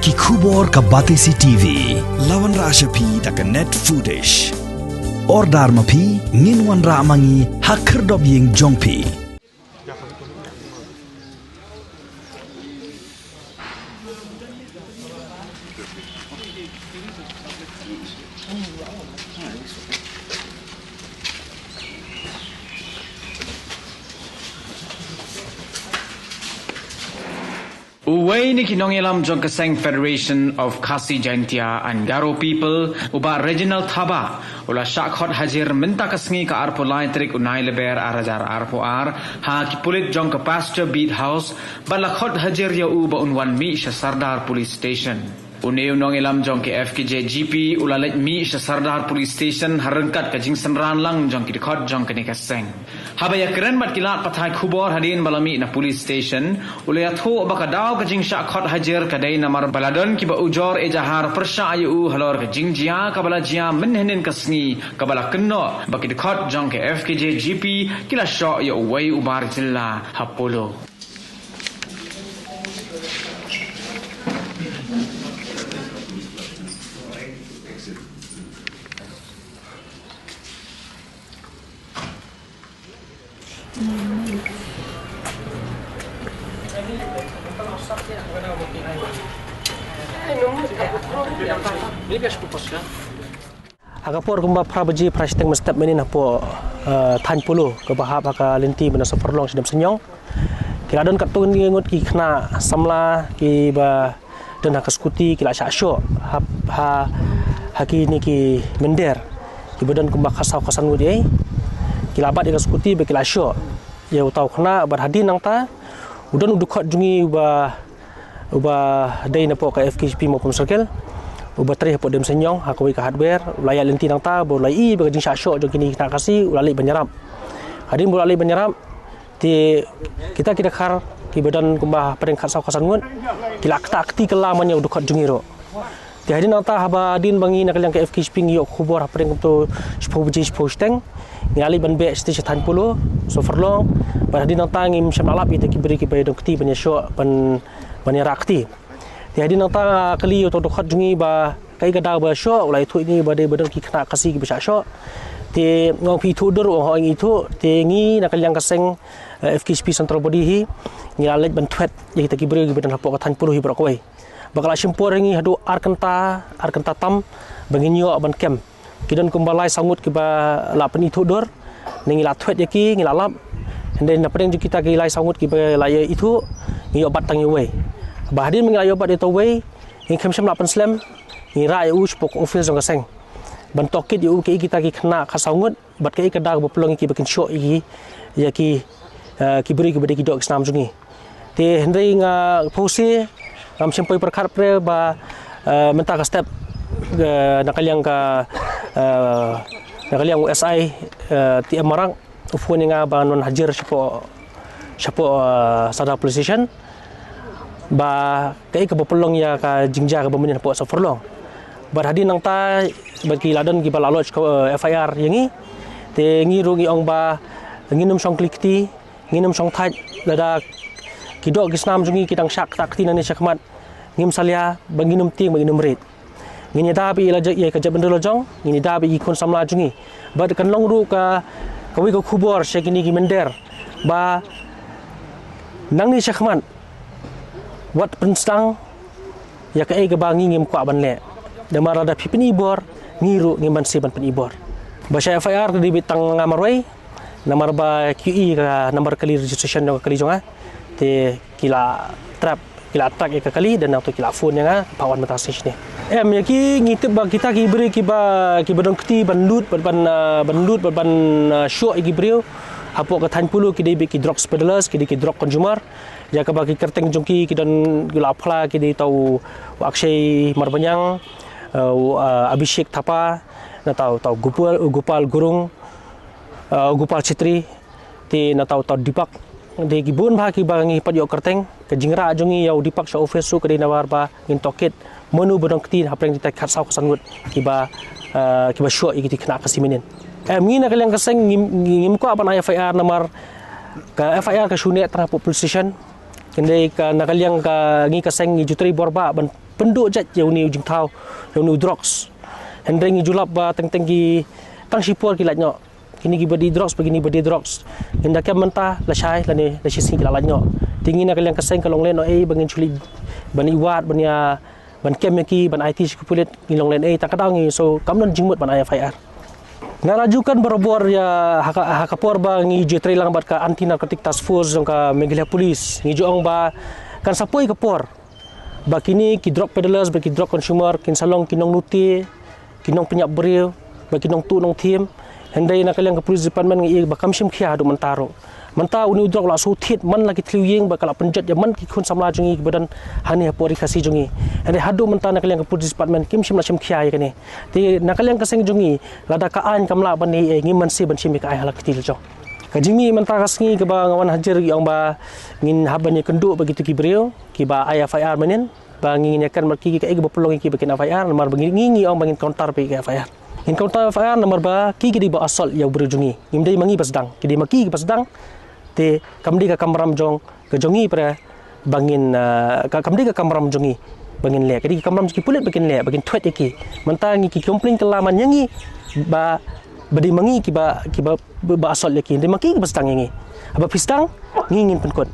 ki khubor ka Batisi TV lawan ra ashapi tak net footage ordar mapi nginwan ra mangi hakher dob ying jongpi Uway ni kinongilam jong kaseng Federation of Khasi Jaintia and Garo people uba regional thaba ula shakhot hajir minta kasngi ka arpo lain trik unai leber arajar arpo ha ki pulit jong ka pasture beat house balakhot hajir ya uba unwan mi sha Sardar police station Uneu nongilam jong ke FKJ GP ulalet mi sha Sardar police station harengkat ka jing senran lang jong ki dekhot jong ke kaseng habaya keren mat kilat pathai khubor hadin balami na police station ulaya tho bakadaw ka jing shakhot hajer kadai namar baladon ki ba ujor ejahar persha ayu halor ka jing jia ka bala jia menhenin kasngi ka bala kenno baki dekhot jong ke FKJ GP kila sho ya uwai ubar jilla hapolo Agapor kumba prabaji prashteng mestap menin apo tan pulu ke bahap aka lenti bena seperlong sedam senyong kiladon katun ngut ki kena samla ki ba dan hak skuti kila syasyo ha haki ni ki mender ki badan kumba kasau kasan ngut ai kilabat ika skuti be kila syo ya utau kena berhadin nang ta udan udukot jungi uba dai na po ka FKP maupun circle uba tri po dem senyong hakoi ka hardware ulaya lenti nang ta bo lai ba jing syasyo jong kini kita kasi ulali banyaram hadin ulali banyaram ti kita khar ki badan kumba padeng kasau kasan ngut kila akti kelamanya udukot jungi ro ti hadin nang ta haba din bangi nak yang ka FKP ngi khubor padeng to spobuji sposteng ngali ban be station tan pulo so forlong pada hadin nang ta ngi syamalap ite ki beri ki bayadong kti banyasyo ban rakti jadi nanta kali atau dokhat jungi ba kai gada ba syo ulai thu ni ba de badan ki khna kasi ki bisa syo te ngong pi thu dur ho ngi thu te ngi nakal yang kaseng FKP central body hi ngi alet ban thwet ye kita ki beri ki badan hapo ka tan puluh hi bro koi bakal simpor ngi hadu arkanta tam banginyo ban kem kidan kumbalai sangut ki ba la pani thu dur ngi la thwet ye ki ngi la lap then napeng kita ki lai sangut ki ba la ye itu ngi obat tang ye Bahadin mengalai obat itu way, yang kami sempat penslam, yang rai spok office jangka seng, bantokit yu kita kena kasangut, bat kei kedak berpeluang ki bikin show iki, ya ki beri kepada kita Islam jungi. Te Henry nga posi, kami sempat perkara pre ba mentah step nakaliang USI ti Amarang, ufun nga ba non hajar syapo Sardar police station. Ba kai ke berpeluang ya ka jingja ke bemenin po saforlong berhadin nang ta bagi ladon ki balaloj ke FIR yangi te ngi rugi ong ba nginum song klikti nginum song thaj lada kidok gisnam jungi kitang syak takti nani syakmat ngim salia banginum ting banginum red ngini da bi ilaja ye ka jabendel jong ngini da bi ikon samla jungi bad kan long ru ka kawi ko khubor syakini ki mender ba nang ni syakmat wat penstang ya ka ega bangi ngim kwa banle da marada pipin ibor ngiru ngim ban siban pen ibor ba sya FIR di bitang ngamarway nomor ba QE ka nomor kali registration no kali jonga te kila trap kila track ka kali dan auto kila phone nga pawan mata station ni ki ngitip ba kita ki beri ki badong kti bandut ban show ki beriu hapo ka tan pulu ki dei ki drug peddlers ki drug consumer ya ka bagi kerteng jongki ki dan gula phla ki dei tau akshay marbanyang Abhishek Thapa na tau Gopal Gurung Gopal Chitri ti na tau Dipak de ki bun bha ki bangi padyo kerteng ke jingra jongi yau Dipak sha office su ke nawar ba in tokit menu bodong kti hapreng kita khatsau kasangut ki ba show ki kena kasiminin ngina kalian kaseng ngim ko apa na FIR nomor ka FIR ka sunet tra police station kende ka nakaliang ka ngi kaseng jutri borba ban penduk jat yang ni ujung tau yang ni drugs hendring julap ba teng-teng tang sipor kilat nyok kini badi drugs begini badi drugs hendak mentah la syai la ni la sisi kilat nyok tingin nak kalian keseng kalong len bangin culi ban iwat ban kem ki ban IT sekupulit ngilong len tak kadangi so kamnon jingmut ban FIR ngarajukan berobor ya hakapor ba ngi jetre lang bat ka anti narcotic task force jong ka Meghalaya police ngi joong ba kan sapoi kapor ba kini ki drug peddlers ba ki drug consumer kin salong kinong nuti kinong penyak beriu bagi nong tu nong tim hendai nak kalian ke police department ngi ba kamsim khia du mentaro menta uni drug la suthit man lagi tliwing ba kala penjat ya man ki khun samla jungi badan hani pori kasi jungi hendai hadu menta nak kalian ke police department kim sim la sim khia ya kini ti nak kalian keseng jungi lada ka an kamla bani ngi man si ban sim ka ai halak til jo kajimi menta kasngi ke ba ngawan hajar yang ba ngin habani kenduk begitu ki beriu ki ba IFIR menen bangin yakan marki ki ba pelong ki bikin FIR nomor ngi ong bangin counter pe ki FIR in counter FIR nomor ba ki di ba asal ya berjungi imdai mangi pasdang ki di maki pasdang te kamdi ka kamram jong ke jongi pra bangin kamdi ka kamram jongi bangin le ki kamram ki pulit bikin le bikin tweet ki mentangi ki complain kelaman yangi ba badi mangi ki ba asal ki di maki pasdang yangi aba pisdang ngingin penkot